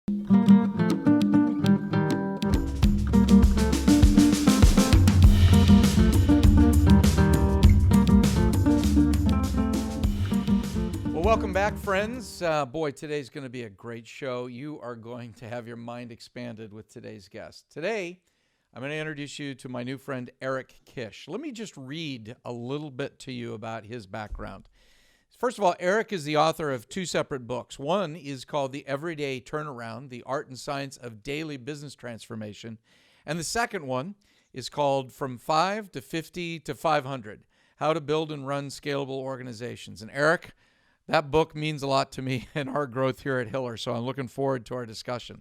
Welcome back, friends. Boy, today's going to be a great show. You are going to have your mind expanded with today's guest. Today, I'm going to introduce you to my new friend, Eric Kish. Let me just read a little bit to you about his background. First of all, Eric is the author of two separate books. One is called The Everyday Turnaround, The Art and Science of Daily Business Transformation. And the second one is called From 5 to 50 to 500, How to Build and Run Scalable Organizations. And Eric, that book means a lot to me and our growth here at Hiller, so I'm looking forward to our discussion.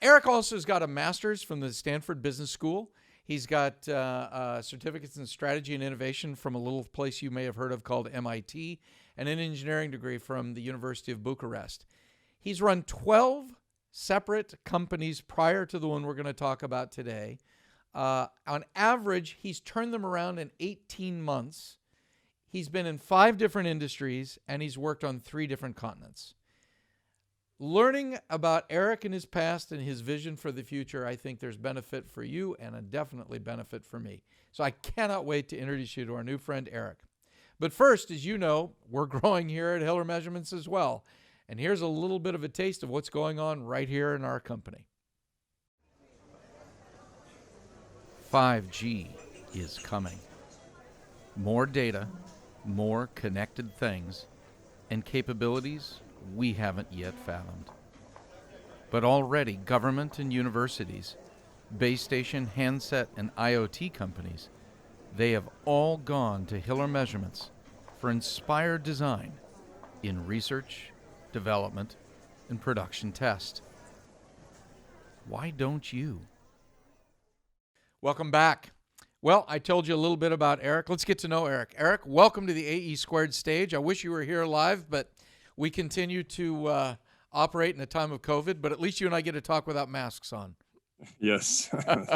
Eric also has got a master's from the Stanford Business School. He's got certificates in strategy and innovation from a little place you may have heard of called MIT, and an engineering degree from the University of Bucharest. He's run 12 separate companies prior to the one we're going to talk about today. On average, he's turned them around in 18 months. He's been in 5 different industries, and he's worked on 3 different continents. Learning about Eric and his past and his vision for the future, I think there's benefit for you and a definitely benefit for me. So I cannot wait to introduce you to our new friend, Eric. But first, as you know, we're growing here at Hiller Measurements as well. And here's a little bit of a taste of what's going on right here in our company. 5G is coming. More data, more connected things, and capabilities we haven't yet fathomed. But already government and universities, base station, handset, and IoT companies, they have all gone to Hiller Measurements for inspired design in research, development, and production test. Why don't you? Welcome back. Well, I told you a little bit about Eric. Let's get to know Eric. Eric, welcome to the AE Squared stage. I wish you were here live, but we continue to operate in a time of COVID, but at least you and I get to talk without masks on. Yes.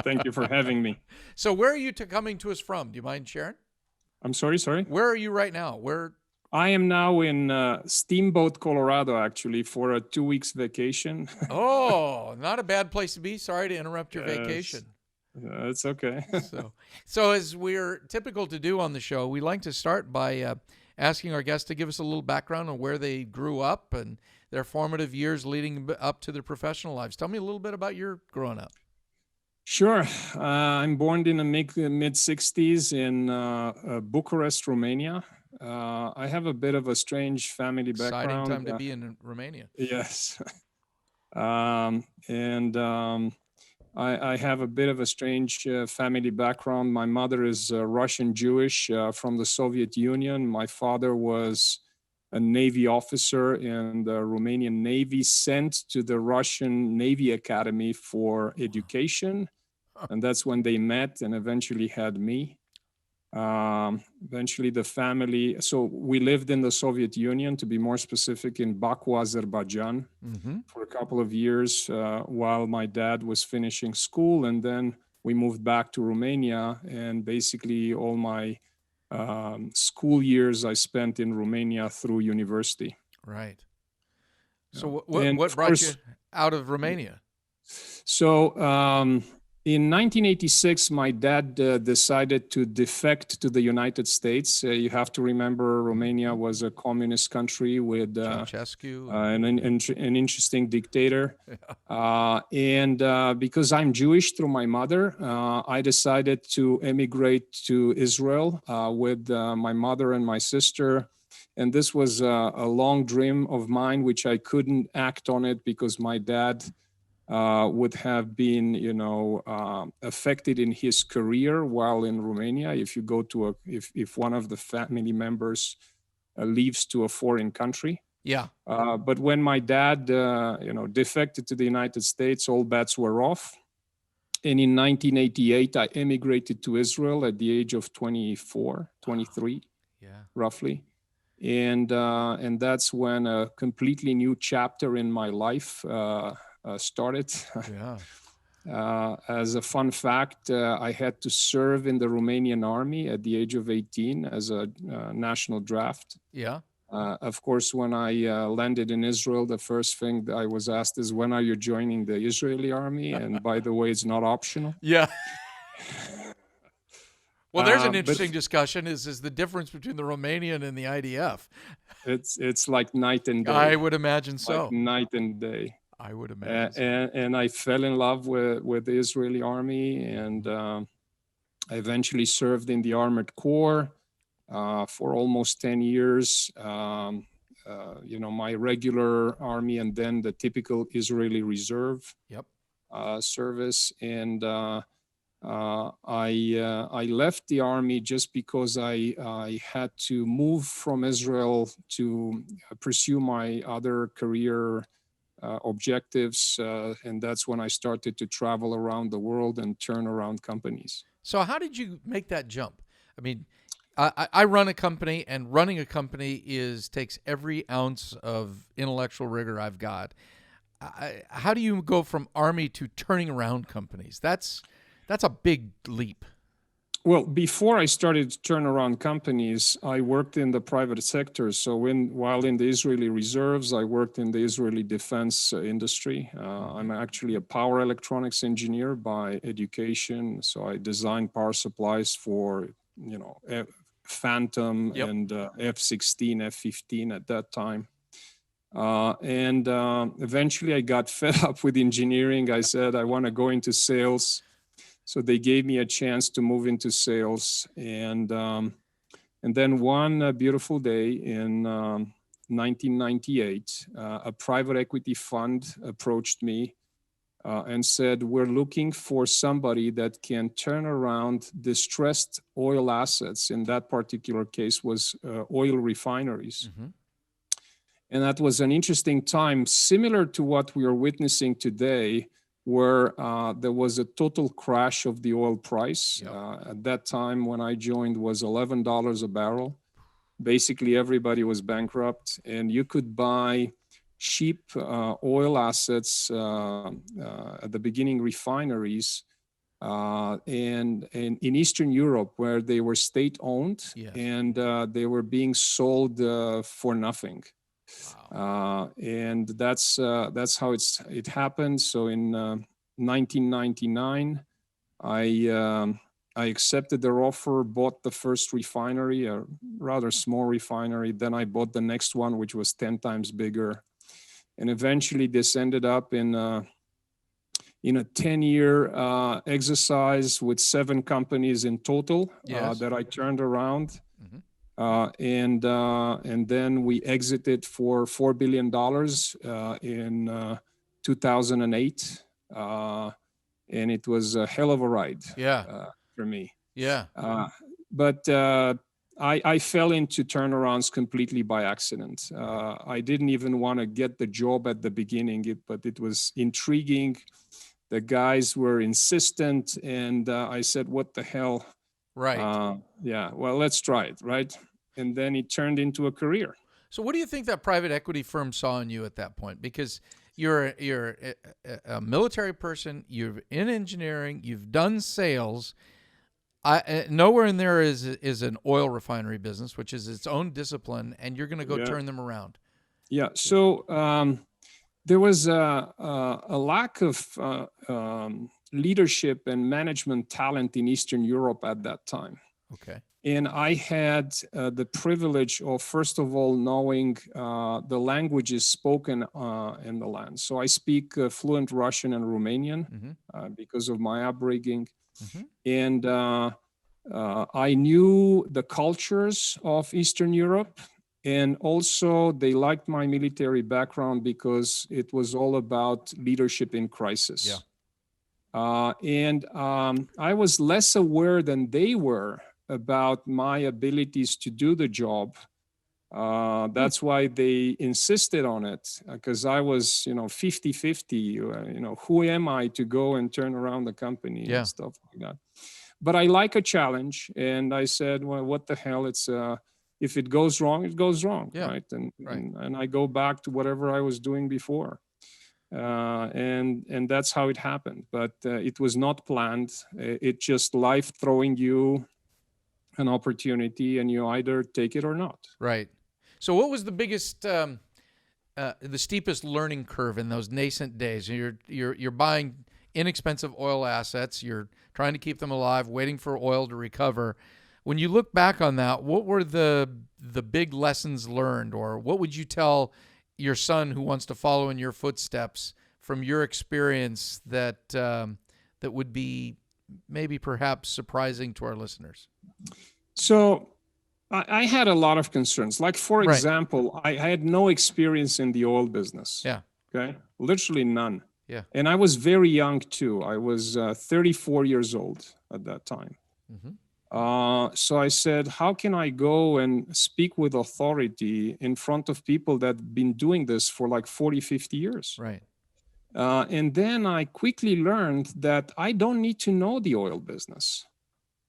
Thank you for having me. So where are you coming to us from? Do you mind sharing? I'm sorry? Where are you right now? I am now in Steamboat, Colorado, actually, for a 2 weeks vacation. Oh, not a bad place to be. Sorry to interrupt your vacation. It's okay. So as we're typical to do on the show, we like to start by asking our guests to give us a little background on where they grew up and their formative years leading up to their professional lives. Tell me a little bit about your growing up. Sure. I'm born in the mid-60s in Bucharest, Romania. I have a bit of a strange family background. Exciting time to be in Romania. Yes. I have a bit of a strange family background. My mother is Russian Jewish from the Soviet Union. My father was a Navy officer in the Romanian Navy, sent to the Russian Navy Academy for education. And that's when they met and eventually had me. Eventually the family, so we lived in the Soviet Union, to be more specific, in Baku, Azerbaijan, for a couple of years while my dad was finishing school. And then we moved back to Romania, and basically all my school years I spent in Romania through university. Right. So what brought you out of Romania? So in 1986, my dad decided to defect to the United States. You have to remember, Romania was a communist country with an interesting dictator. And because I'm Jewish through my mother, I decided to emigrate to Israel with my mother and my sister. And this was a long dream of mine, which I couldn't act on it because my dad would have been, affected in his career while in Romania. If you go to if one of the family members leaves to a foreign country. Yeah. But when my dad, defected to the United States, all bets were off. And in 1988, I emigrated to Israel at the age of 23, roughly. And that's when a completely new chapter in my life started. As a fun fact, I had to serve in the Romanian army at the age of 18 as a national draft. Yeah. Of course, when I landed in Israel, the first thing that I was asked is, when are you joining the Israeli army? And by the way, it's not optional. Yeah. Well, there's an But interesting discussion is the difference between the Romanian and the IDF. it's like night and day. I would imagine so. Like night and day. I would imagine so. And I fell in love with the Israeli army, and I eventually served in the Armored Corps for almost 10 years. My regular army, and then the typical Israeli reserve service. And I left the army just because I had to move from Israel to pursue my other career objectives, and that's when I started to travel around the world and turn around companies. So how did you make that jump? I mean, I run a company, and running a company takes every ounce of intellectual rigor I've got. How do you go from army to turning around companies? That's a big leap. Well, before I started to turn around companies, I worked in the private sector. So while in the Israeli reserves, I worked in the Israeli defense industry. I'm actually a power electronics engineer by education. So I designed power supplies for, Phantom and F-16, F-15 at that time. And eventually I got fed up with engineering. I said, I want to go into sales. So they gave me a chance to move into sales. And then one beautiful day in 1998, a private equity fund approached me and said, we're looking for somebody that can turn around distressed oil assets. In that particular case was oil refineries. Mm-hmm. And that was an interesting time, similar to what we are witnessing today, where there was a total crash of the oil price. At that time, when I joined, was $11 a barrel. Basically, everybody was bankrupt, and you could buy cheap oil assets at the beginning, refineries, and in Eastern Europe, where they were state-owned, and they were being sold for nothing. Wow. And that's how it happened. So in 1999, I accepted their offer, bought the first refinery, a rather small refinery. Then I bought the next one, which was 10 times bigger. And eventually this ended up in a 10-year exercise with 7 companies in total that I turned around. Mm-hmm. And then we exited for $4 billion in 2008. And it was a hell of a ride for me. Yeah. But I fell into turnarounds completely by accident. I didn't even want to get the job at the beginning, but it was intriguing. The guys were insistent, and I said, what the hell? Right. Well, let's try it, right? And then it turned into a career. So what do you think that private equity firm saw in you at that point? Because you're a military person, you're in engineering, you've done sales. Nowhere in there is an oil refinery business, which is its own discipline, and you're going to go turn them around. Yeah. So there was a lack of leadership and management talent in Eastern Europe at that time. Okay. And I had the privilege of, first of all, knowing the languages spoken in the land. So I speak fluent Russian and Romanian because of my upbringing. Mm-hmm. And I knew the cultures of Eastern Europe. And also they liked my military background because it was all about leadership in crisis. Yeah. And I was less aware than they were about my abilities to do the job. That's why they insisted on it, because I was, 50-50, who am I to go and turn around the company and stuff like that. But I like a challenge. And I said, well, what the hell? It's if it goes wrong, it goes wrong. Yeah. Right. And I go back to whatever I was doing before. And that's how it happened. But it was not planned. It just life throwing you an opportunity, and you either take it or not. Right. So what was the biggest, the steepest learning curve in those nascent days? You're buying inexpensive oil assets. You're trying to keep them alive, waiting for oil to recover. When you look back on that, what were the big lessons learned, or what would you tell your son who wants to follow in your footsteps from your experience that that would be maybe perhaps surprising to our listeners? So I had a lot of concerns. Like, for Right. example, I had no experience in the oil business. Yeah. Okay. Literally none. Yeah. And I was very young too. I was 34 years old at that time. Mm-hmm. So I said, how can I go and speak with authority in front of people that have been doing this for like 40, 50 years? Right. And then I quickly learned that I don't need to know the oil business.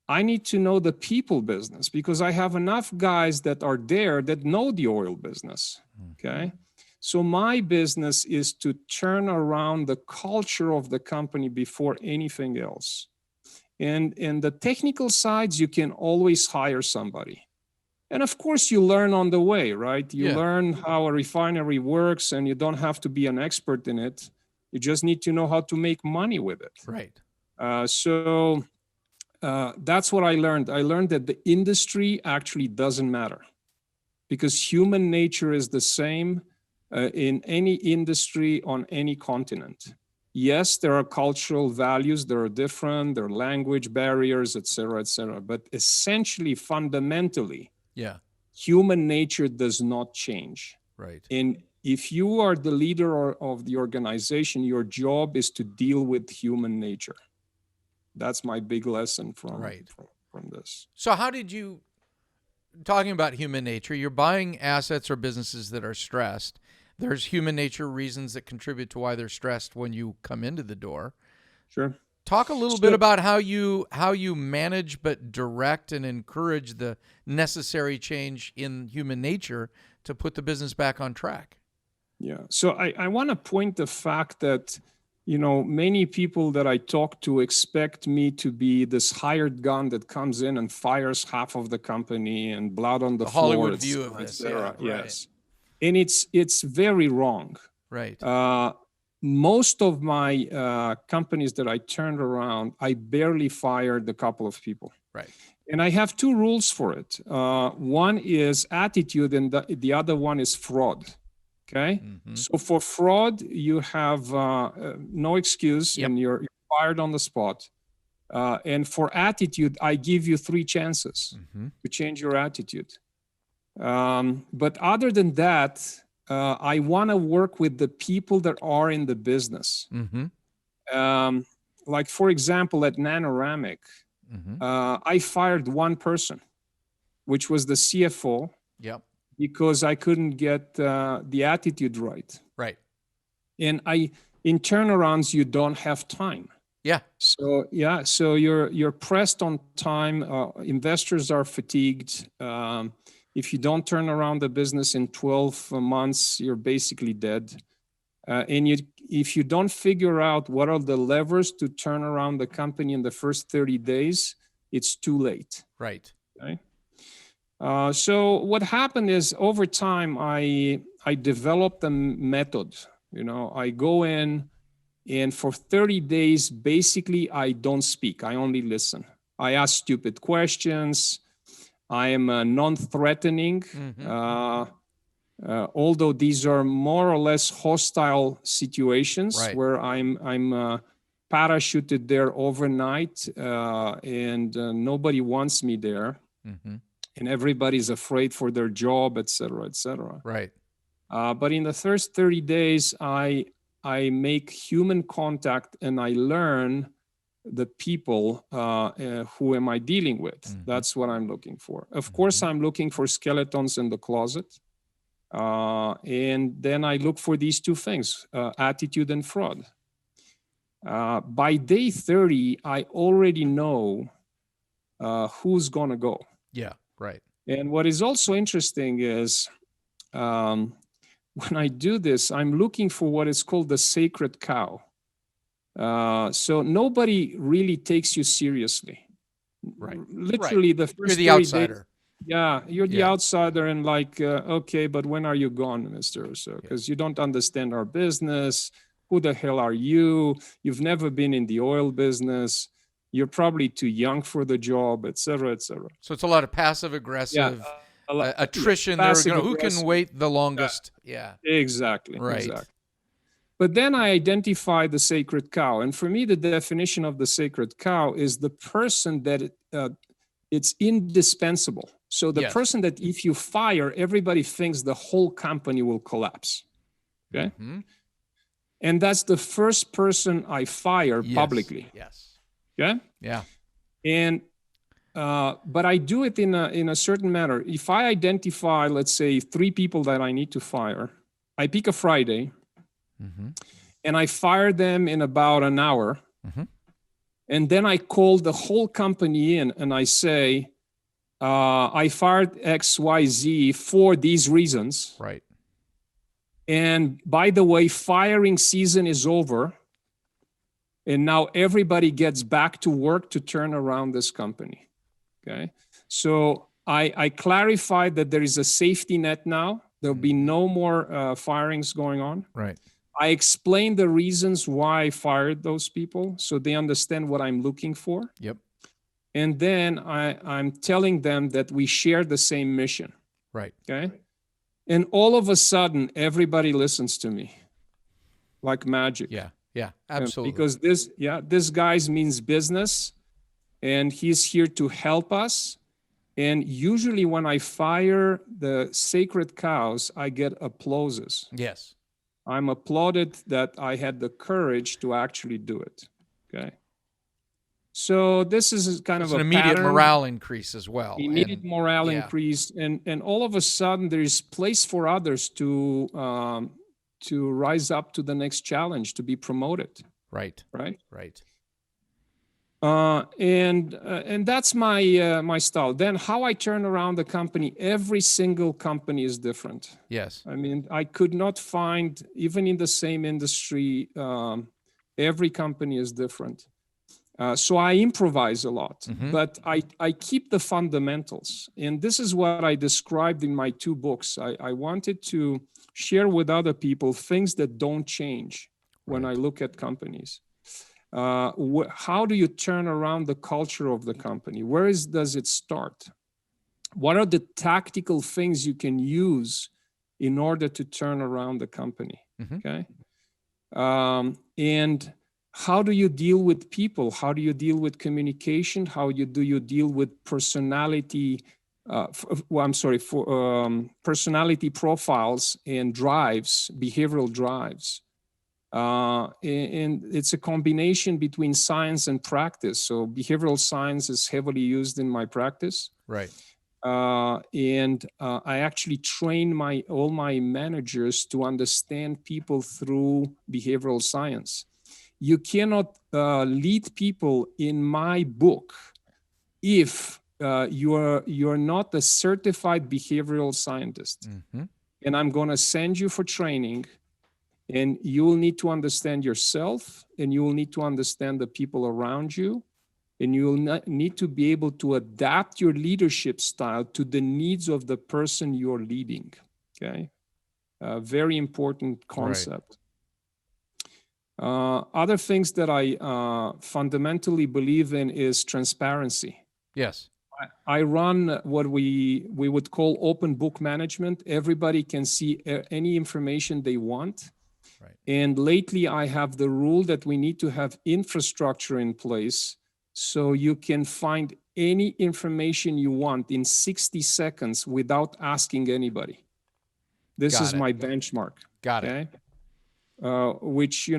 I need to know the people business, because I have enough guys that are there that know the oil business. Okay. So my business is to turn around the culture of the company before anything else. And in the technical sides, you can always hire somebody. And of course, you learn on the way, right? You learn how a refinery works, and you don't have to be an expert in it. You just need to know how to make money with it. Right. So that's what I learned. I learned that the industry actually doesn't matter, because human nature is the same in any industry on any continent. Yes, there are cultural values that are different, there are language barriers, et cetera, but essentially, fundamentally, human nature does not change. Right. And if you are the leader of the organization, your job is to deal with human nature. That's my big lesson from this. So how did you, talking about human nature, you're buying assets or businesses that are stressed. There's human nature reasons that contribute to why they're stressed when you come into the door. Sure. Talk a little bit about how you manage but direct and encourage the necessary change in human nature to put the business back on track. Yeah. So I want to point the fact that, many people that I talk to expect me to be this hired gun that comes in and fires half of the company and blood on the floor. Hollywood view of this. Yeah, yes. And it's very wrong. Right. Most of my companies that I turned around, I barely fired a couple of people. Right. And I have two rules for it. One is attitude, and the other one is fraud. Okay. Mm-hmm. So for fraud, you have no excuse, and you're fired on the spot. And for attitude, I give you 3 chances to change your attitude. But other than that, I want to work with the people that are in the business. Like, for example, at Nanoramic, I fired one person, which was the CFO. Yep. Because I couldn't get the attitude right. Right. And in turnarounds, you don't have time. Yeah. So you're pressed on time. Investors are fatigued. If you don't turn around the business in 12 months, you're basically dead. And if you don't figure out what are the levers to turn around the company in the first 30 days, it's too late. Right. Okay. So what happened is, over time, I developed a method. I go in, and for 30 days, basically, I don't speak. I only listen. I ask stupid questions. I am non-threatening. Although these are more or less hostile situations, where I'm parachuted there overnight, and nobody wants me there. And everybody's afraid for their job, et cetera, et cetera. Right. But in the first 30 days, I make human contact, and I learn the people who am I dealing with. That's what I'm looking for. Of course, I'm looking for skeletons in the closet. And then I look for these 2 things, attitude and fraud. By day 30, I already know who's going to go. Yeah. Right. And what is also interesting is, when I do this, I'm looking for what is called the sacred cow. So nobody really takes you seriously. Right. Literally, the first You're the outsider. Yeah, you're the Yeah. outsider and like, okay, but when are you gone, Mister? So, because you don't understand our business. Who the hell are you? You've never been in the oil business. You're probably too young for the job, et cetera, et cetera. So it's a lot of passive Yeah, aggressive a lot, attrition. They're passive going to, who can aggressive. wait the longest? Yeah. Exactly, Right. exactly. But then I identify the sacred cow. And for me, the definition of the sacred cow is the person that it's indispensable. So the Yes. person that if you fire, everybody thinks the whole company will collapse. Okay. Mhm. And that's the first person I fire Yes. publicly. Yes. Okay. Yeah. And but I do it in a certain manner. If I identify, let's say, 3 people that I need to fire, I pick a Friday, and I fire them in about an hour. And then I call the whole company in and I say, I fired XYZ for these reasons. Right. And by the way, firing season is over. And now everybody gets back to work to turn around this company. Okay. So I clarified that there is a safety net now. There'll be no more firings going on. Right. I explained the reasons why I fired those people so they understand what I'm looking for. Yep. And then I'm telling them that we share the same mission. Right. Okay. And all of a sudden, everybody listens to me like magic. Yeah. Yeah. Absolutely. Because this guy's means business and he's here to help us. And usually when I fire the sacred cows, I get applauses. Yes. I'm applauded that I had the courage to actually do it. Okay. So this is kind It's of an a immediate pattern. morale increase as well. Immediate morale yeah. increase, and all of a sudden there is place for others to rise up to the next challenge, to be promoted. Right. Right. Right. And that's my style. Then how I turn around the company, every single company is different. Yes. I mean, I could not find, even in the same industry, every company is different. So I improvise a lot, but I keep the fundamentals. And this is what I described in my 2 books. I wanted to share with other people things that don't change when I look at companies. How do you turn around the culture of the company? Where does it start? What are the tactical things you can use in order to turn around the company? Okay. And how do you deal with people? How do you deal with communication? How do you deal with personality? Personality profiles and drives, behavioral drives. And it's a combination between science and practice. So behavioral science is heavily used in my practice. Right. And I actually train all my managers to understand people through behavioral science. You cannot lead people in my book if you're not a certified behavioral scientist. And I'm going to send you for training. And you will need to understand yourself, and you will need to understand the people around you, and you will need to be able to adapt your leadership style to the needs of the person you're leading. Okay, very important concept. Other things that I fundamentally believe in is transparency. Yes. I run what we would call open book management. Everybody can see any information they want. Right. And lately, I have the rule that we need to have infrastructure in place so you can find any information you want in 60 seconds without asking anybody. This is my benchmark. Got it. Which,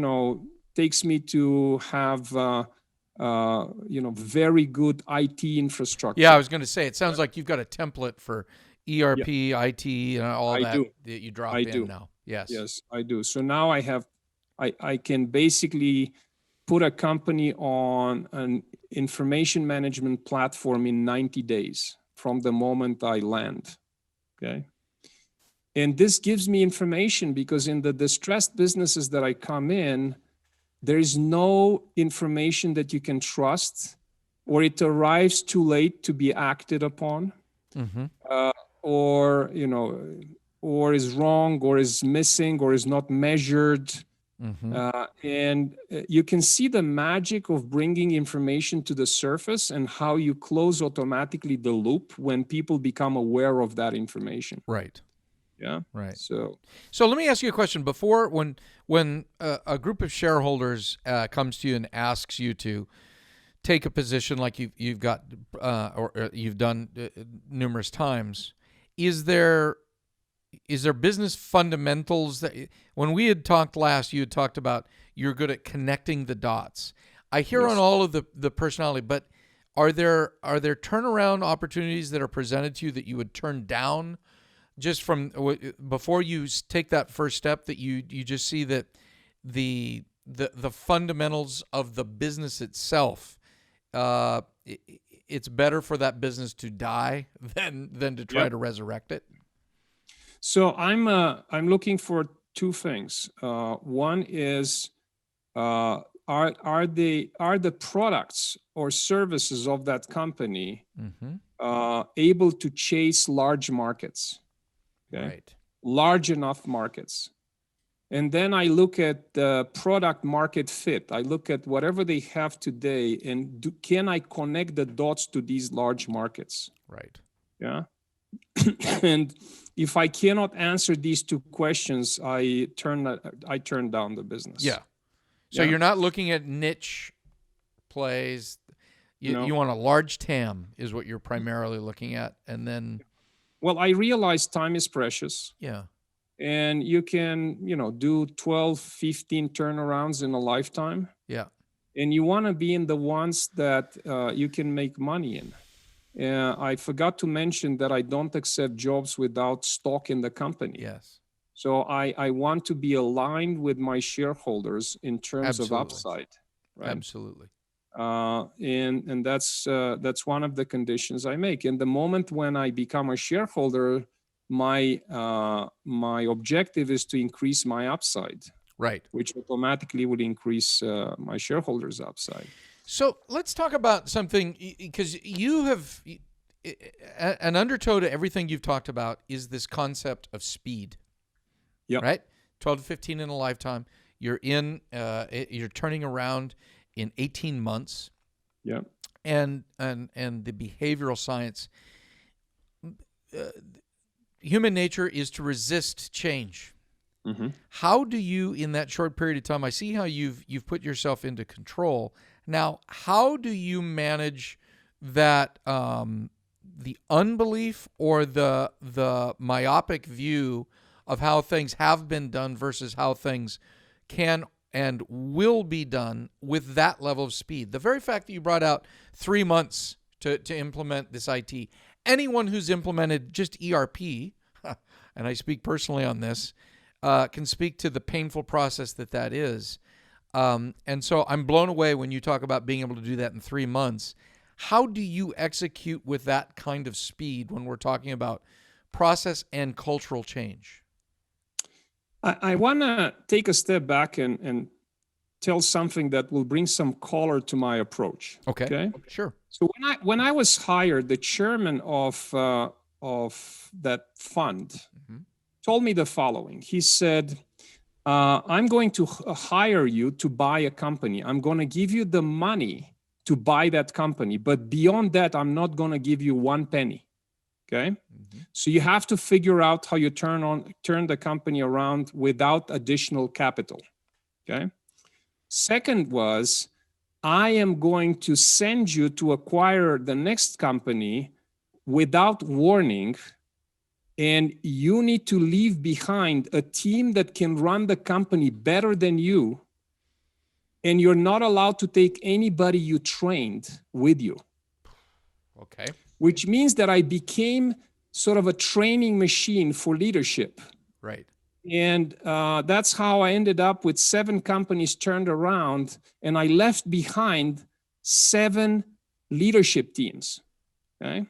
takes me to have, very good IT infrastructure. Yeah, I was going to say, it sounds like you've got a template for ERP, IT, and all that you drop in now. Yes, I do. So now I can basically put a company on an information management platform in 90 days from the moment I land. Okay. And this gives me information because in the distressed businesses that I come in, there is no information that you can trust, or it arrives too late to be acted upon. Mm-hmm. or or is wrong, or is missing, or is not measured. Mm-hmm. And you can see the magic of bringing information to the surface and how you close automatically the loop when people become aware of that information. Right. Yeah. Right. So let me ask you a question. Before, when a group of shareholders comes to you and asks you to take a position like you've got or you've done numerous times, is there business fundamentals that when we had talked last, you had talked about you're good at connecting the dots. I hear yes. on all of the personality, but are there turnaround opportunities that are presented to you that you would turn down just from before you take that first step, that you just see that the fundamentals of the business itself, it's better for that business to die than to try Yep. to resurrect it? So I'm looking for two things. One is are the products or services of that company Mm-hmm. able to chase large markets? Okay, Right. large enough markets. And then I look at the product market fit. I look at whatever they have today, and can I connect the dots to these large markets? Right. Yeah. And if I cannot answer these two questions, I turn down the business. Yeah. So Yeah. you're not looking at niche plays. You No. want a large TAM is what you're primarily looking at, and then Well, I realize time is precious, yeah. and you can, do 12, 15 turnarounds in a lifetime, Yeah. and you want to be in the ones that you can make money in. I forgot to mention that I don't accept jobs without stock in the company. Yes. So I want to be aligned with my shareholders in terms of Absolutely. upside, right? Absolutely. And that's one of the conditions I make. And the moment when I become a shareholder, my objective is to increase my upside, Right. which automatically would increase my shareholders' upside. So let's talk about something, because you have an undertow to everything you've talked about is this concept of speed. Yeah. Right. 12 to 15 in a lifetime. You're turning around in 18 months. Yeah. And the behavioral science, human nature is to resist change. Mm-hmm. How do you, in that short period of time, I see how you've put yourself into control. Now, how do you manage that, the unbelief or the myopic view of how things have been done versus how things can and will be done with that level of speed? The very fact that you brought out 3 months to implement this IT, anyone who's implemented just ERP, and I speak personally on this, can speak to the painful process that is. And so I'm blown away when you talk about being able to do that in 3 months. How do you execute with that kind of speed when we're talking about process and cultural change? I want to take a step back and tell something that will bring some color to my approach. Okay. Sure. So when I was hired, the chairman of that fund told me the following. He said, I'm going to hire you to buy a company. I'm going to give you the money to buy that company. But beyond that, I'm not going to give you one penny. Okay. Mm-hmm. So you have to figure out how you turn the company around without additional capital. Okay. Second was, I am going to send you to acquire the next company without warning. And you need to leave behind a team that can run the company better than you. And you're not allowed to take anybody you trained with you. Okay. Which means that I became sort of a training machine for leadership. Right. And that's how I ended up with 7 companies turned around, and I left behind 7 leadership teams. Okay.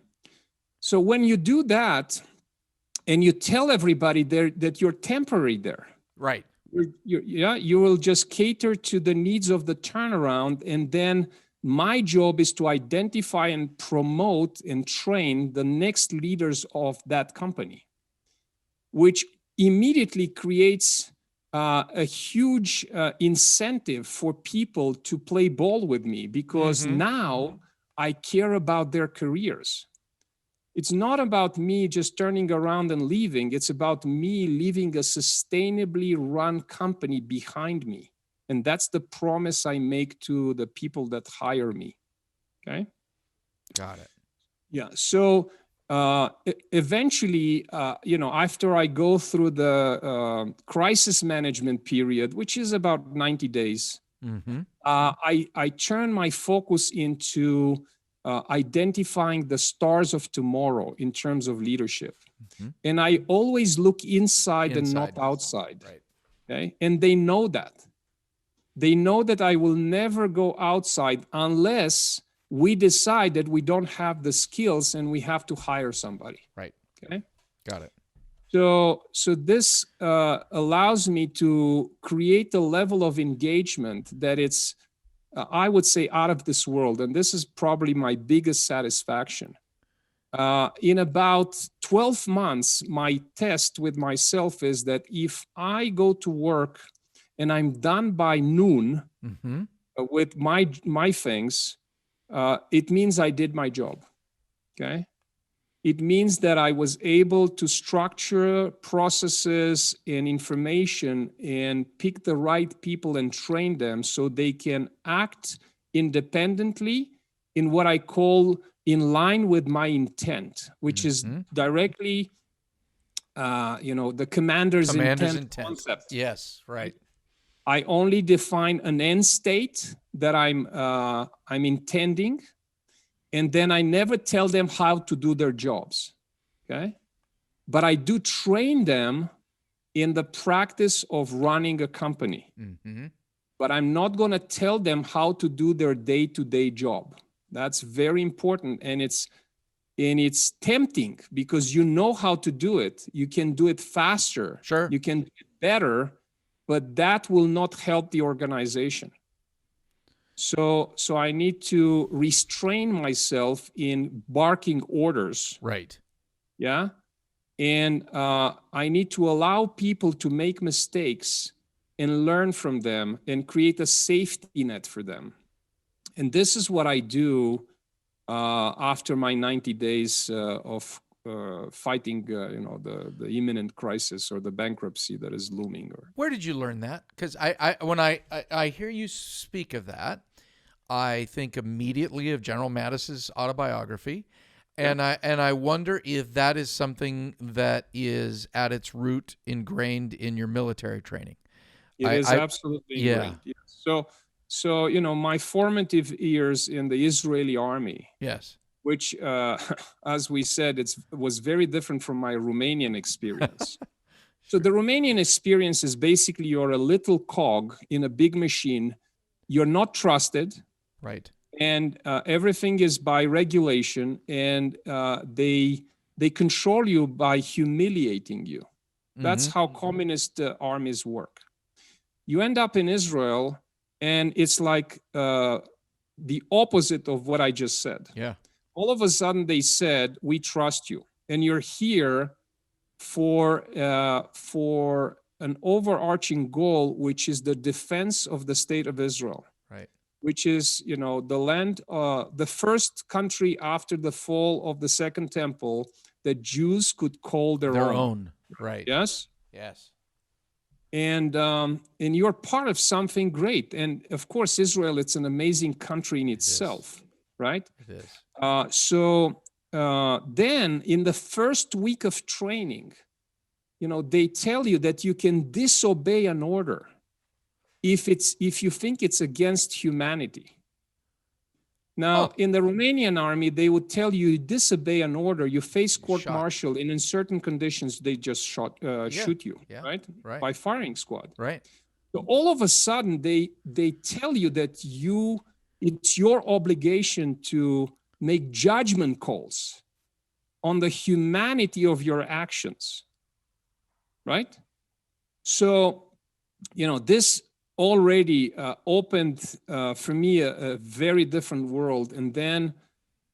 So when you do that, and you tell everybody there that you're temporary there, right? You will just cater to the needs of the turnaround, and then My job is to identify and promote and train the next leaders of that company, which immediately creates a huge incentive for people to play ball with me, because now I care about their careers. It's not about me just turning around and leaving. It's about me leaving a sustainably run company behind me. And that's the promise I make to the people that hire me. Okay. Got it. Yeah. So eventually, after I go through the crisis management period, which is about 90 days, I turn my focus into identifying the stars of tomorrow in terms of leadership. And I always look inside and not outside. Right. Okay. And they know that. They know that I will never go outside unless we decide that we don't have the skills and we have to hire somebody. Right. Okay. Got it. So this allows me to create a level of engagement that it's, I would say, out of this world. And this is probably my biggest satisfaction. In about 12 months, my test with myself is that if I go to work and I'm done by noon with my things, it means I did my job. Okay. It means that I was able to structure processes and information and pick the right people and train them so they can act independently in what I call in line with my intent, which is directly, the commander's intent concept. Yes, right. I only define an end state that I'm intending, and then I never tell them how to do their jobs, okay? But I do train them in the practice of running a company. But I'm not going to tell them how to do their day-to-day job. That's very important, and it's tempting because you know how to do it. You can do it faster. Sure. You can do it better, but that will not help the organization. So I need to restrain myself in barking orders. Right. Yeah. And I need to allow people to make mistakes and learn from them and create a safety net for them. And this is what I do after my 90 days of fighting, the imminent crisis or the bankruptcy that is looming. Where did you learn that? Because when I hear you speak of that, I think immediately of General Mattis's autobiography, and I wonder if that is something that is at its root ingrained in your military training. It is absolutely ingrained. Yeah. So my formative years in the Israeli army. Yes. Which, as we said, was very different from my Romanian experience. So the Romanian experience is basically you're a little cog in a big machine. You're not trusted. Right. And everything is by regulation, and they control you by humiliating you. That's how communist armies work. You end up in Israel, and it's like the opposite of what I just said. Yeah. All of a sudden they said, we trust you, and you're here for an overarching goal, which is the defense of the state of Israel. Right. Which is, the land, the first country after the fall of the Second Temple that Jews could call their own. Right. Yes. Yes. And you're part of something great. And of course, Israel, it's an amazing country in itself. Right? It is. So then in the first week of training, they tell you that you can disobey an order if you think it's against humanity. Now, in the Romanian army, they would tell you disobey an order, you face court-martial, and in certain conditions, they just shoot you, right? By firing squad. Right. So all of a sudden, they tell you that it's your obligation to make judgment calls on the humanity of your actions, right? So, this already opened for me a very different world. And then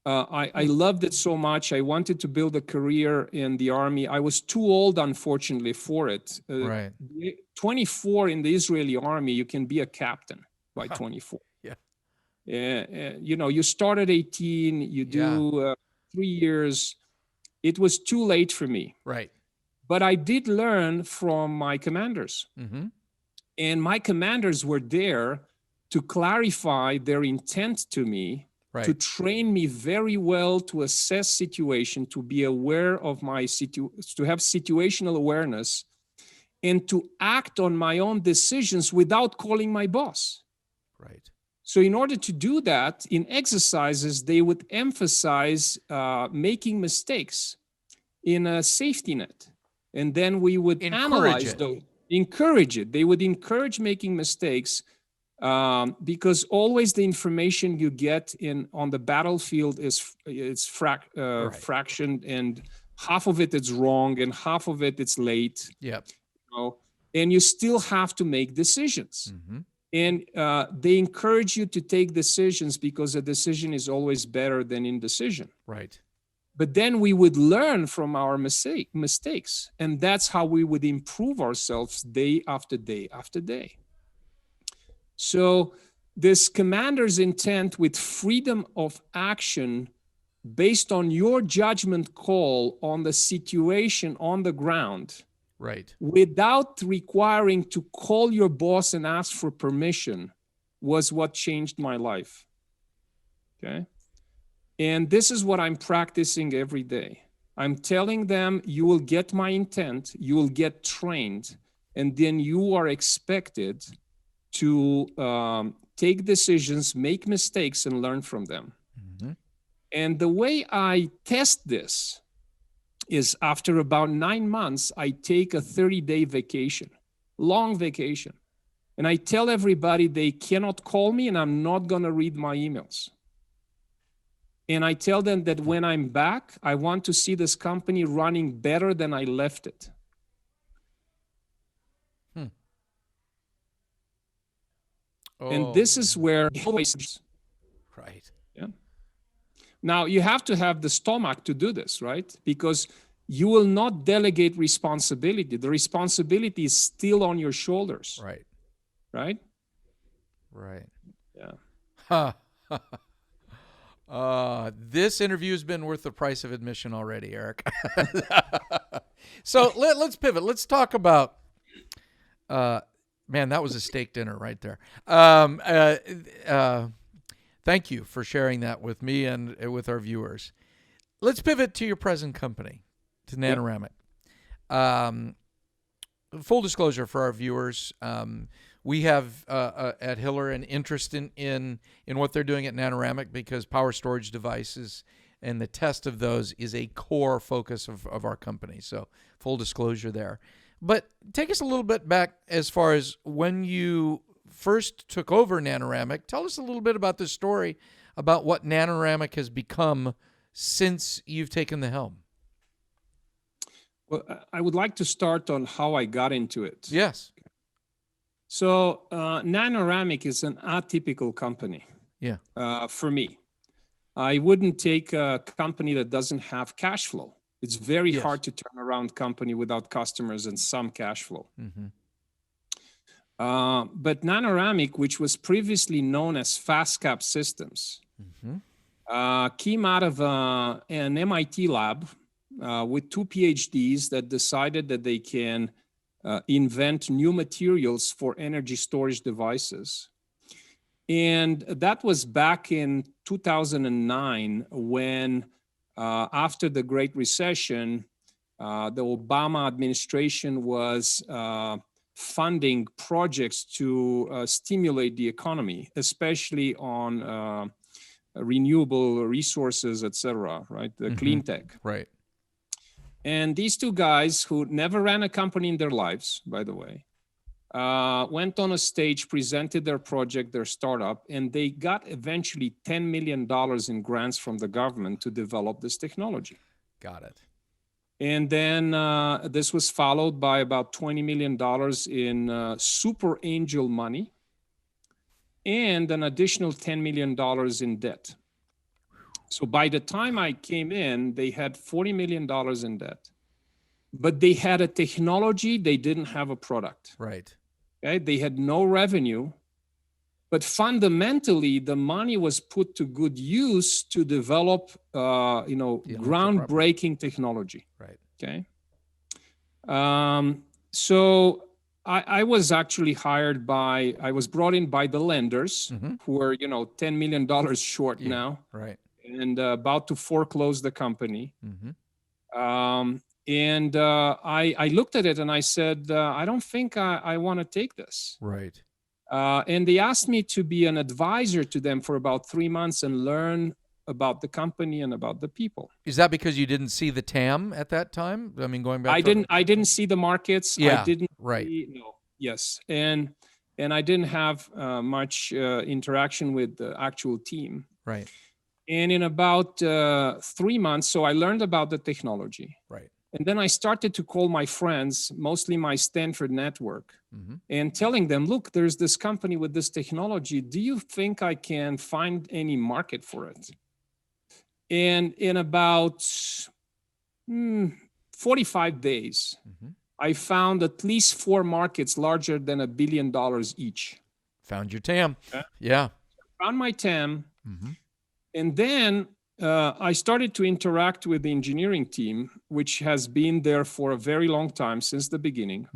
I loved it so much. I wanted to build a career in the army. I was too old, unfortunately, for it. Right. 24 in the Israeli army, you can be a captain by 24. Yeah. You start at 18, you do 3 years. It was too late for me. Right. But I did learn from my commanders. Mm-hmm. And my commanders were there to clarify their intent to me, to train me very well, to assess situation, to be aware of to have situational awareness, and to act on my own decisions without calling my boss. Right. So in order to do that, in exercises, they would emphasize making mistakes in a safety net. And then we would analyze those, encourage it. They would encourage making mistakes because always the information you get on the battlefield is fractioned, and half of it is wrong and half of it it's late. Yep. And you still have to make decisions. Mm-hmm. And they encourage you to take decisions because a decision is always better than indecision. Right. But then we would learn from our mistakes. And that's how we would improve ourselves day after day after day. So this commander's intent with freedom of action based on your judgment call on the situation on the ground, right, without requiring to call your boss and ask for permission, was what changed my life. Okay? And this is what I'm practicing every day. I'm telling them, you will get my intent, you will get trained, and then you are expected to take decisions, make mistakes, and learn from them. Mm-hmm. And the way I test this is after about 9 months, I take a 30-day vacation, long vacation. And I tell everybody they cannot call me and I'm not going to read my emails. And I tell them that when I'm back, I want to see this company running better than I left it. Oh. And this is where right. Yeah. Now you have to have the stomach to do this, right? Because you will not delegate responsibility. The responsibility is still on your shoulders. Right. Right? Right. Yeah. This interview has been worth the price of admission already, Eric. So let's pivot. Let's talk about, man, that was a steak dinner right there. Thank you for sharing that with me and with our viewers. Let's pivot to your present company, to Nanoramic. Full disclosure for our viewers, we have at Hiller an interest in what they're doing at Nanoramic because power storage devices and the test of those is a core focus of our company. So full disclosure there. But take us a little bit back as far as when you first took over Nanoramic. Tell us a little bit about this story about what Nanoramic has become since you've taken the helm. Well, I would like to start on how I got into it. Yes. So Nanoramic is an atypical company. Yeah. For me, I wouldn't take a company that doesn't have cash flow. It's very hard to turn around company without customers and some cash flow. Mm-hmm. But Nanoramic, which was previously known as FastCap Systems, came out of an MIT lab with 2 PhDs that decided that they can invent new materials for energy storage devices. And that was back in 2009 when, after the Great Recession, the Obama administration was funding projects to stimulate the economy, especially on renewable resources, et cetera, right? The clean tech. Right. And these 2 guys who never ran a company in their lives, by the way, went on a stage, presented their project, their startup, and they got eventually $10 million in grants from the government to develop this technology. Got it. And then this was followed by about $20 million in super angel money and an additional $10 million in debt. So by the time I came in, they had $40 million in debt, but they had a technology, they didn't have a product. Right. Okay? They had no revenue, but fundamentally, the money was put to good use to develop, groundbreaking technology. Right. Okay. So I was actually I was brought in by the lenders who are, $10 million short now. Right. And about to foreclose the company. I looked at it and I said, I don't think I want to take this. Right. And they asked me to be an advisor to them for about 3 months and learn about the company and about the people. Is that because you didn't see the TAM at that time? I mean, going back. I didn't see the markets. Yeah. I didn't. Right. No. Yes. And I didn't have much interaction with the actual team. Right. And in about 3 months, so I learned about the technology. Right. And then I started to call my friends, mostly my Stanford network, and telling them, look, there's this company with this technology. Do you think I can find any market for it? And in about 45 days, I found at least 4 markets larger than $1 billion each. Found your TAM. Yeah. Found my TAM. And then I started to interact with the engineering team, which has been there for a very long time, since the beginning.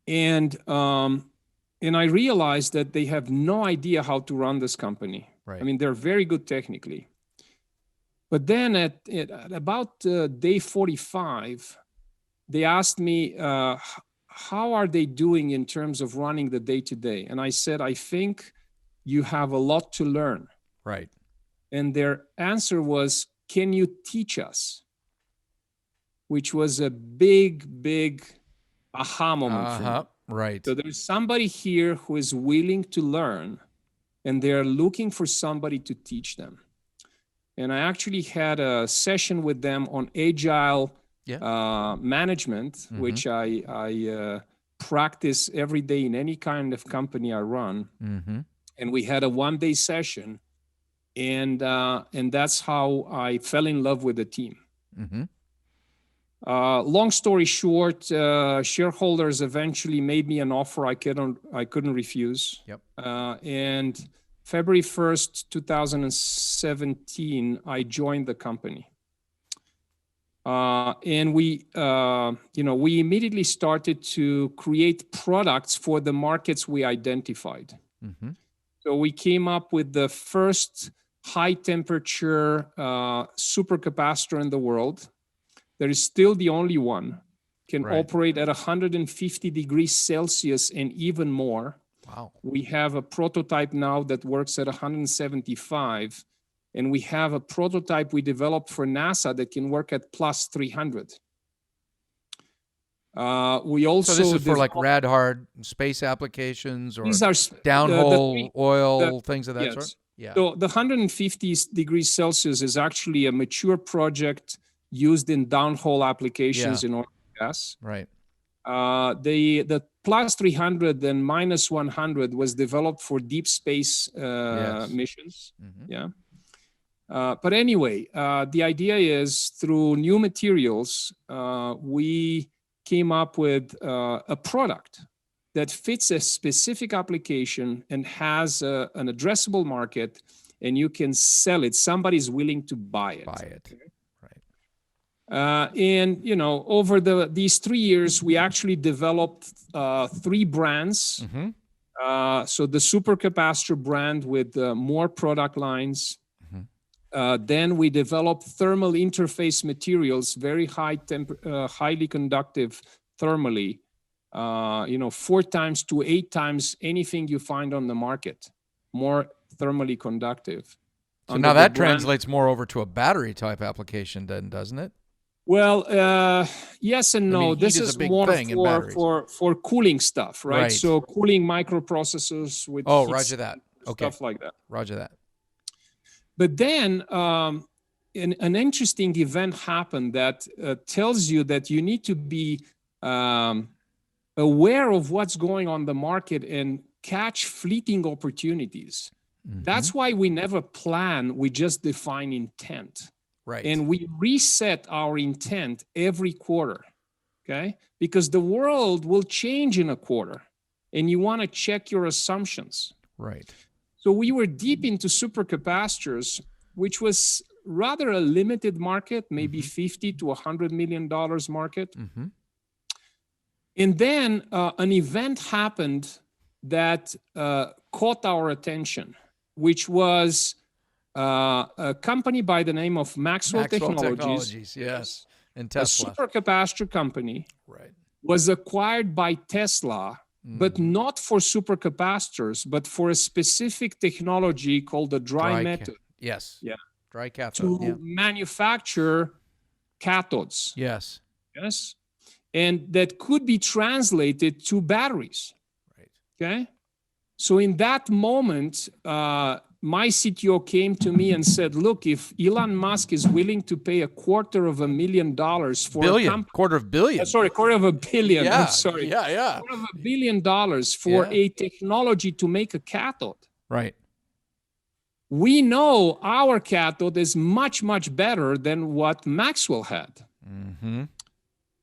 And I realized that they have no idea how to run this company. Right. I mean, they're very good technically. But then at about day 45, they asked me, how are they doing in terms of running the day-to-day? And I said, I think you have a lot to learn. Right. And their answer was, can you teach us? Which was a big, big aha moment for me. Right. So there's somebody here who is willing to learn, and they're looking for somebody to teach them. And I actually had a session with them on agile management, which I practice every day in any kind of company I run. And we had a 1-day session. And that's how I fell in love with the team. Long story short, shareholders eventually made me an offer I couldn't refuse. And February 1st, 2017, I joined the company. And we immediately started to create products for the markets we identified. So we came up with the first high temperature supercapacitor in the world. There is still the only one, can operate at 150 degrees Celsius and even more. Wow. We have a prototype now that works at 175, and we have a prototype we developed for NASA that can work at plus 300. We also so this is for like rad hard space applications or these are downhole oil, things of that sort? Yeah. So the 150 degrees Celsius is actually a mature project used in downhole applications in oil and gas. Right. The plus 300 and minus 100 was developed for deep space missions. But anyway, the idea is through new materials, we came up with a product that fits a specific application and has an addressable market, and you can sell it. Somebody's willing to buy it. Okay? Right. And over these 3 years, we actually developed 3 brands. So the supercapacitor brand with more product lines. Then we developed thermal interface materials, very highly conductive thermally. 4 times to 8 times anything you find on the market, more thermally conductive. So now that translates more over to a battery type application then, doesn't it? Well, yes and no. This is more for cooling stuff, right? So cooling microprocessors with roger that. Stuff like that. Roger that. But then an interesting event happened that tells you that you need to be aware of what's going on the market and catch fleeting opportunities. That's why we never plan, we just define intent. Right. And we reset our intent every quarter, okay? Because the world will change in a quarter, and you want to check your assumptions. Right. So we were deep into supercapacitors, which was rather a limited market, maybe $50 to $100 million market. And then an event happened that caught our attention, which was a company by the name of Maxwell Technologies. Yes. And A Tesla. supercapacitor company Right. was acquired by Tesla, but not for supercapacitors, but for a specific technology called the dry method. Yes. Yeah. Dry cathode. To manufacture cathodes. Yes. Yes. And that could be translated to batteries. Right. Okay. So in that moment, my CTO came to me and said, look, if Elon Musk is willing to pay $250,000 for a company, $250 million. $250 million. Yeah. I'm sorry. Yeah. $250 million for a technology to make a cathode. Right. We know our cathode is much, much better than what Maxwell had.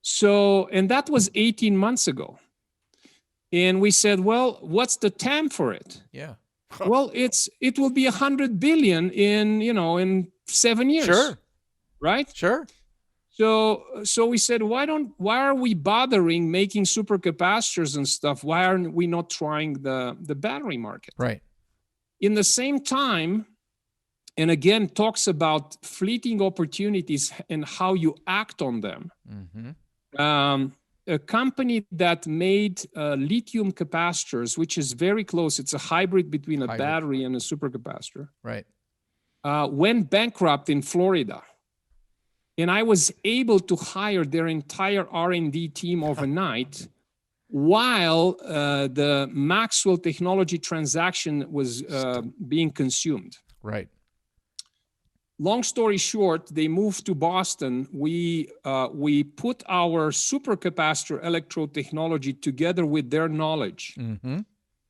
So, and that was 18 months ago. And we said, well, what's the TAM for it? Yeah. Well, it will be 100 billion in 7 years. Sure. Right? Sure. So we said, why are we bothering making supercapacitors and stuff? Why aren't we not trying the battery market? Right. In the same time, and again, talks about fleeting opportunities and how you act on them. A company that made lithium capacitors, which is very close, it's a hybrid between a battery and a supercapacitor, right, went bankrupt in Florida. And I was able to hire their entire R&D team overnight while the Maxwell technology transaction was being consumed. Right. Long story short, they moved to Boston. We put our supercapacitor electrode technology together with their knowledge.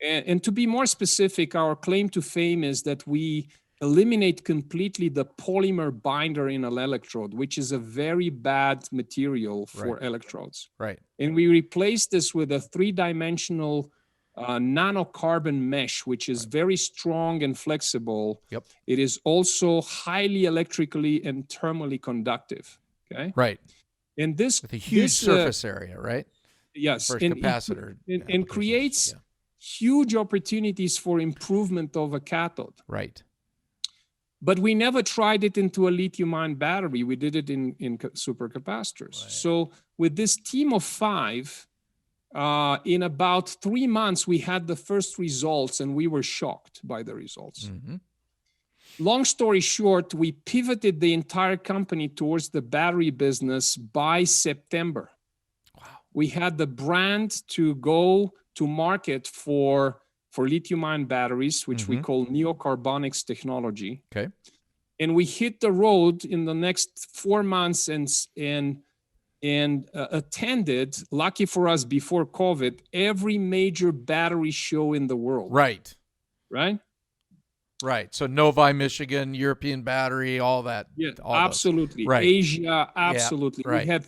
And to be more specific, our claim to fame is that we eliminate completely the polymer binder in an electrode, which is a very bad material for electrodes. Right. And we replace this with a three-dimensional nanocarbon mesh, which is very strong and flexible. Yep. It is also highly electrically and thermally conductive. Okay. Right. And this with a huge surface area, right? Yes. For capacitor. And creates huge opportunities for improvement of a cathode. Right. But we never tried it into a lithium-ion battery. We did it in supercapacitors. Right. So with this team of 5, in about 3 months, we had the first results, and we were shocked by the results. Long story short, we pivoted the entire company towards the battery business by September. Wow. We had the brand to go to market for lithium-ion batteries, which we call neocarbonics technology. Okay. And we hit the road in the next 4 months and attended, lucky for us before COVID, every major battery show in the world. Right. Right? Right. So Novi, Michigan, European Battery, all that. Yeah, all absolutely. Right. Asia, absolutely. Yeah, right. We had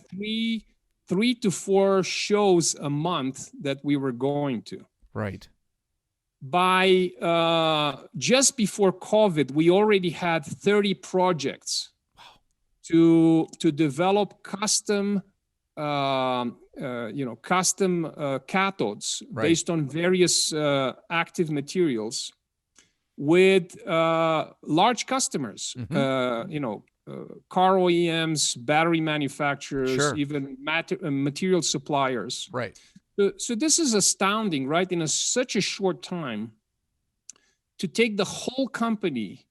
three to four shows a month that we were going to. Right. By just before COVID, we already had 30 projects to develop custom, custom cathodes based on various active materials with large customers. Car OEMs, battery manufacturers, even material suppliers. Right. So this is astounding, right? In such a short time, to take the whole company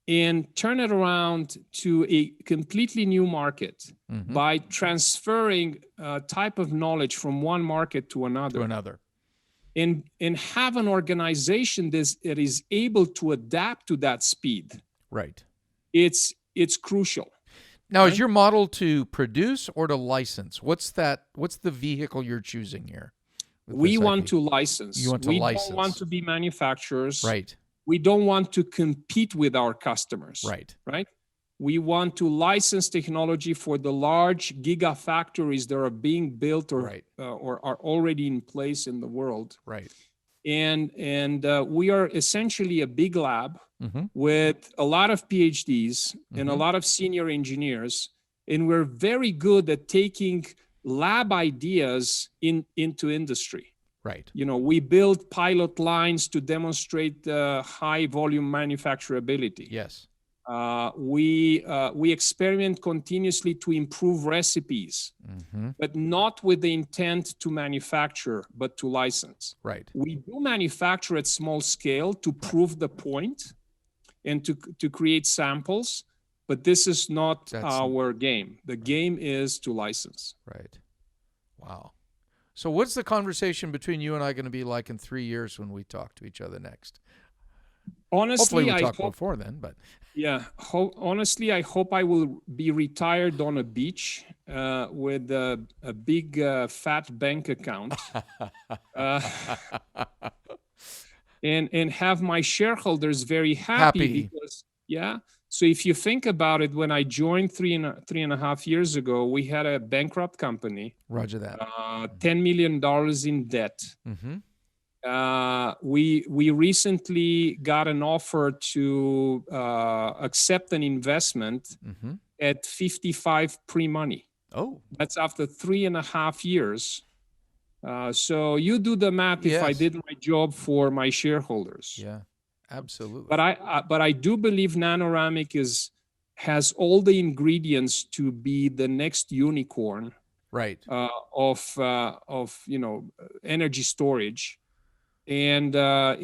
and turn it around to a completely new market by transferring a type of knowledge from one market to another. And have an organization that is able to adapt to that speed. Right. It's crucial. Now, is your model to produce or to license? What's the vehicle you're choosing here? We want IP? to license. You want to we license. don't want to be manufacturers. Right. We don't want to compete with our customers. Right. Right. We want to license technology for the large gigafactories that are being built or are already in place in the world. Right. And we are essentially a big lab Mm-hmm. with a lot of PhDs and a Mm-hmm. lot of senior engineers. And we're very good at taking lab ideas into industry. Right. You know, we build pilot lines to demonstrate high volume manufacturability. Yes. We experiment continuously to improve recipes, Mm-hmm. but not with the intent to manufacture, but to license. Right. We do manufacture at small scale to prove the point and to create samples, but this is not our game. The game is to license. Right. Wow. So what's the conversation between you and I going to be like in 3 years when we talk to each other next? Honestly, hopefully we talk before then, but yeah. Honestly, I hope I will be retired on a beach with a big fat bank account, and have my shareholders very happy. Because So if you think about it, when I joined three and a half years ago, we had a bankrupt company. Roger that. $10 million in debt. Mm-hmm. We recently got an offer to accept an investment at 55 pre-money. Oh, that's after 3.5 years. So you do the math. If I did my job for my shareholders. Yeah, absolutely. But I do believe Nanoramic has all the ingredients to be the next unicorn. Right. Of energy storage. And the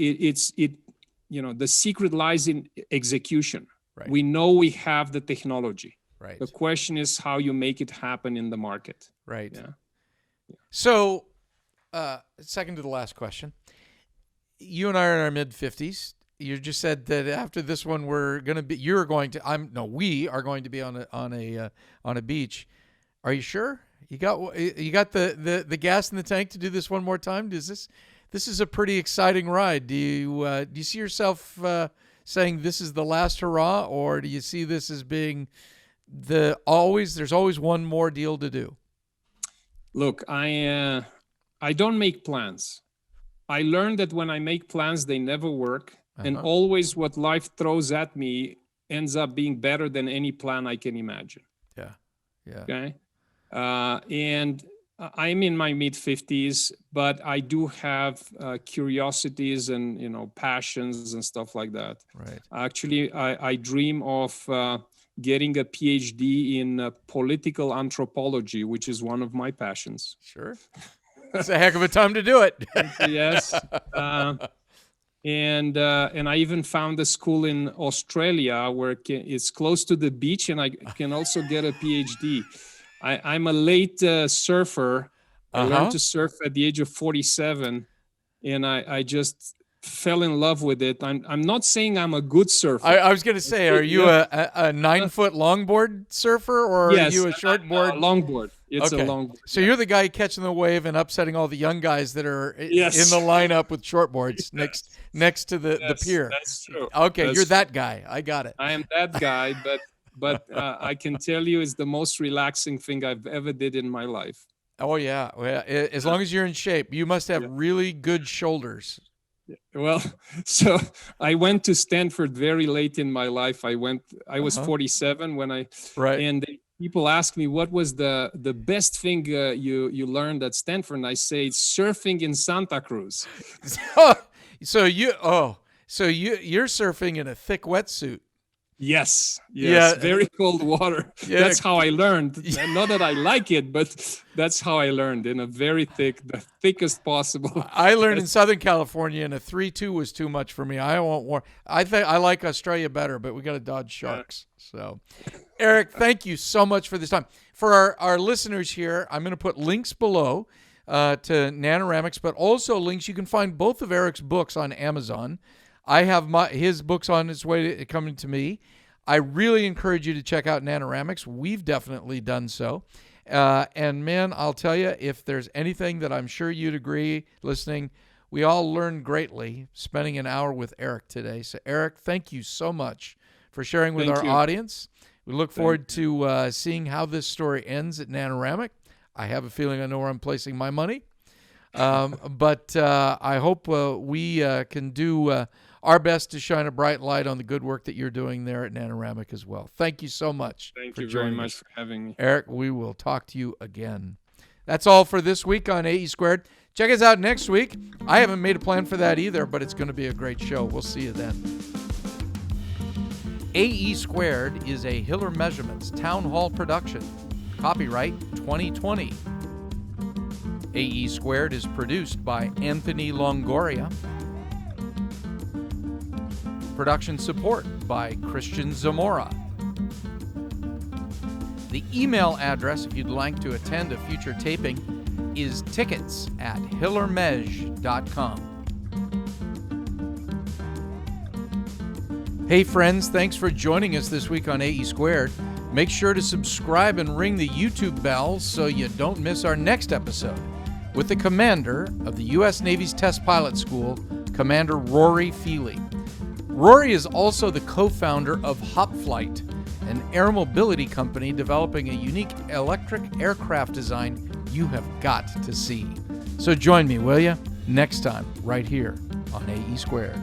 secret lies in execution. Right. We know we have the technology. Right. The question is how you make it happen in the market. Right. Yeah. So, second to the last question. You and I are in our mid-50s. You just said that after this one, we are going to be on a beach. Are you sure? You got the gas in the tank to do this one more time? This is a pretty exciting ride. Do you see yourself saying this is the last hurrah, or do you see this as being there's always one more deal to do? Look, I don't make plans. I learned that when I make plans, they never work, and always what life throws at me ends up being better than any plan I can imagine. Yeah. Yeah. Okay. And I'm in my mid-50s, but I do have curiosities and passions and stuff like that. Right. Actually, I dream of getting a PhD in political anthropology, which is one of my passions. Sure. It's a heck of a time to do it. Yes. And I even found a school in Australia where it's close to the beach, and I can also get a PhD. I'm a late surfer. I learned to surf at the age of 47, and I just fell in love with it. I'm not saying I'm a good surfer. I was going to say, are you a 9-foot longboard surfer, or are you a shortboard? Longboard. It's a longboard. So you're the guy catching the wave and upsetting all the young guys that are in the lineup with shortboards next to the pier. That's true. Okay, you're that guy. I got it. I am that guy, but I can tell you it's the most relaxing thing I've ever did in my life. Oh, yeah. Well, as long as you're in shape. You must have really good shoulders. Well, so I went to Stanford very late in my life. I was 47 when and people ask me, what was the best thing you learned at Stanford? And I say, surfing in Santa Cruz. So you're surfing in a thick wetsuit. Yes. Very cold water. Yeah. That's how I learned. Not that I like it, but that's how I learned, in a very the thickest possible. I learned in Southern California, and a 3.2 was too much for me. I like Australia better, but we got to dodge sharks. So, Eric, thank you so much for this time. For our listeners here, I'm going to put links below to Nanoramics, but also links. You can find both of Eric's books on Amazon. I have his books on its way coming to me. I really encourage you to check out Nanoramics. We've definitely done so. And man, I'll tell you, if there's anything that I'm sure you'd agree, listening, we all learned greatly spending an hour with Eric today. So Eric, thank you so much for sharing with our audience. We look forward to seeing how this story ends at Nanoramic. I have a feeling I know where I'm placing my money. But I hope we can do our best to shine a bright light on the good work that you're doing there at Nanoramic as well. Thank you so much. Thank you very much for having me. Eric, we will talk to you again. That's all for this week on AE Squared. Check us out next week. I haven't made a plan for that either, but it's going to be a great show. We'll see you then. AE Squared is a Hiller Measurements Town Hall production. Copyright 2020. AE Squared is produced by Anthony Longoria. Production support by Christian Zamora. The email address, if you'd like to attend a future taping, is tickets@hillermej.com. Hey friends, thanks for joining us this week on AE Squared. Make sure to subscribe and ring the YouTube bell so you don't miss our next episode with the commander of the U.S. Navy's Test Pilot School, Commander Rory Feely. Rory is also the co-founder of HopFlight, an air mobility company developing a unique electric aircraft design you have got to see. So join me, will you? Next time, right here on AE Squared.